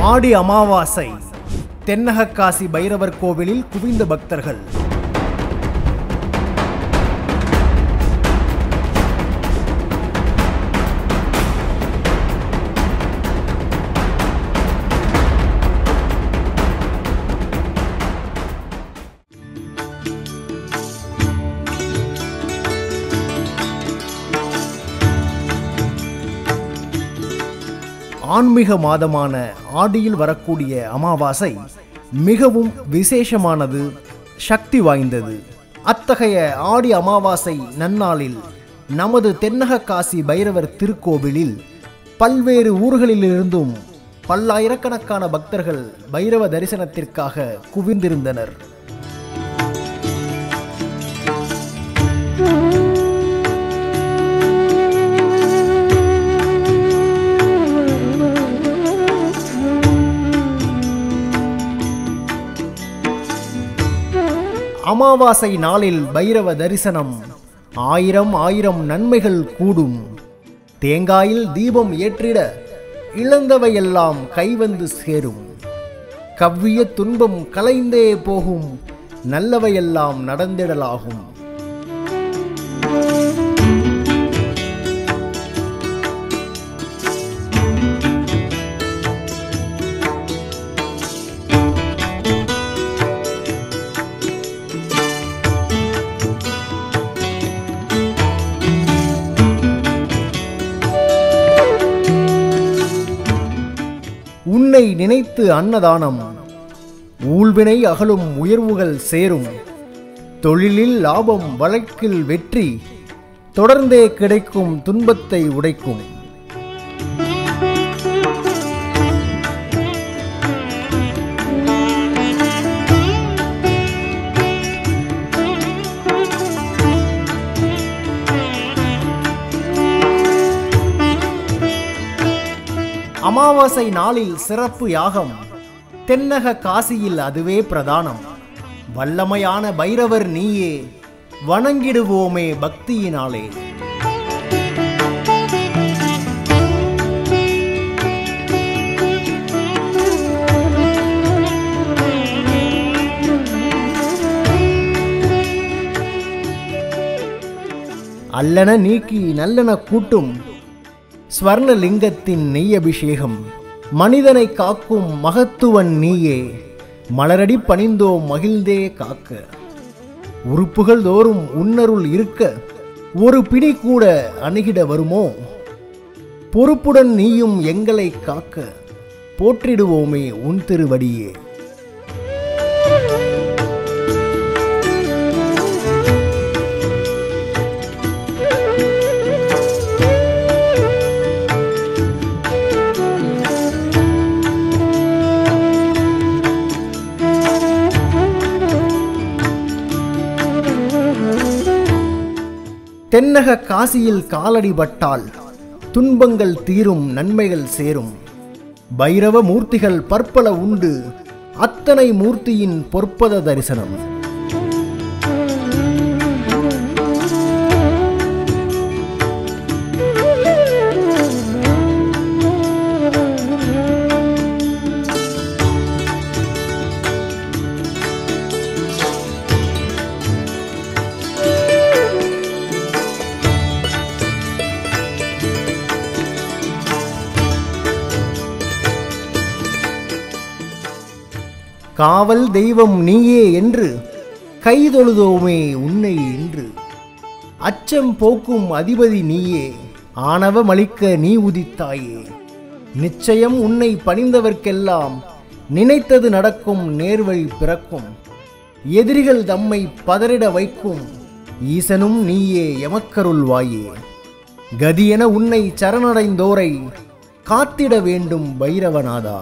ஆடி அமாவாசை தென்னகக்காசி பைரவர் கோவிலில் குவிந்த பக்தர்கள். ஆன்மீக மாதமான ஆடியில் வரக்கூடிய அமாவாசை மிகவும் விசேஷமானது, சக்தி வாய்ந்தது. அத்தகைய ஆடி அமாவாசை நன்னாளில் நமது தென்னகக்காசி பைரவர் திருக்கோவிலில் பல்வேறு ஊர்களிலிருந்தும் பல்லாயிரக்கணக்கான பக்தர்கள் பைரவ தரிசனத்திற்காக குவிந்திருந்தனர். அமாவாசை நாளில் பைரவ தரிசனம் ஆயிரம் நன்மைகள் கூடும். தேங்காயில் தீபம் ஏற்றிட இழந்தவையெல்லாம் கைவந்து சேரும். கவ்விய துன்பம் கலைந்தே போகும், நல்லவையெல்லாம் நடந்திடலாகும். உன்னை நினைத்து அன்னதானம், ஊழ்வினை அகலும், உயர்வுகள் சேரும். தொழிலில் லாபம், வழக்கில் வெற்றி, தொடர்ந்தே கிடைக்கும், துன்பத்தை உடைக்கும். அமாவாசை நாளில் சிறப்பு யாகம், தென்னக காசியில் அதுவே பிரதானம். வல்லமையான பைரவர் நீயே, வணங்கிடுவோமே பக்தியினாலே. அல்லன நீக்கி நல்லன கூட்டும், ஸ்வர்ணலிங்கத்தின் நெய் அபிஷேகம். மனிதனை காக்கும் மகத்துவன் நீயே, மலரடி பணிந்தோம் மகிழ்ந்தே காக்க. உறுப்புகள் தோறும் உன்னருள் இருக்க, ஒரு பிடி கூட அணுகிட வருமோ? பொறுப்புடன் நீயும் எங்களை காக்க, போற்றிடுவோமே உன் திருவடியே. தென்னக காசியில் காலடிபட்டால் துன்பங்கள் தீரும், நன்மைகள் சேரும். பைரவ மூர்த்திகள் பற்பல உண்டு, அத்தனை மூர்த்தியின் பொற்பத தரிசனம். காவல் தெய்வம் நீயே என்று கைதொழுதோமே உன்னை என்று. அச்சம் போக்கும் அதிபதி நீயே, ஆணவமளிக்க நீ உதித்தாயே. நிச்சயம் உன்னை பணிந்தவர்க்கெல்லாம் நினைத்தது நடக்கும், நேர்வழி பிறக்கும். எதிரிகள் தம்மை பதறிட வைக்கும், ஈசனும் நீயே எமக்கருள்வாயே. கதியென உன்னை சரணடைந்தோரை காத்திட வேண்டும் பைரவநாதா.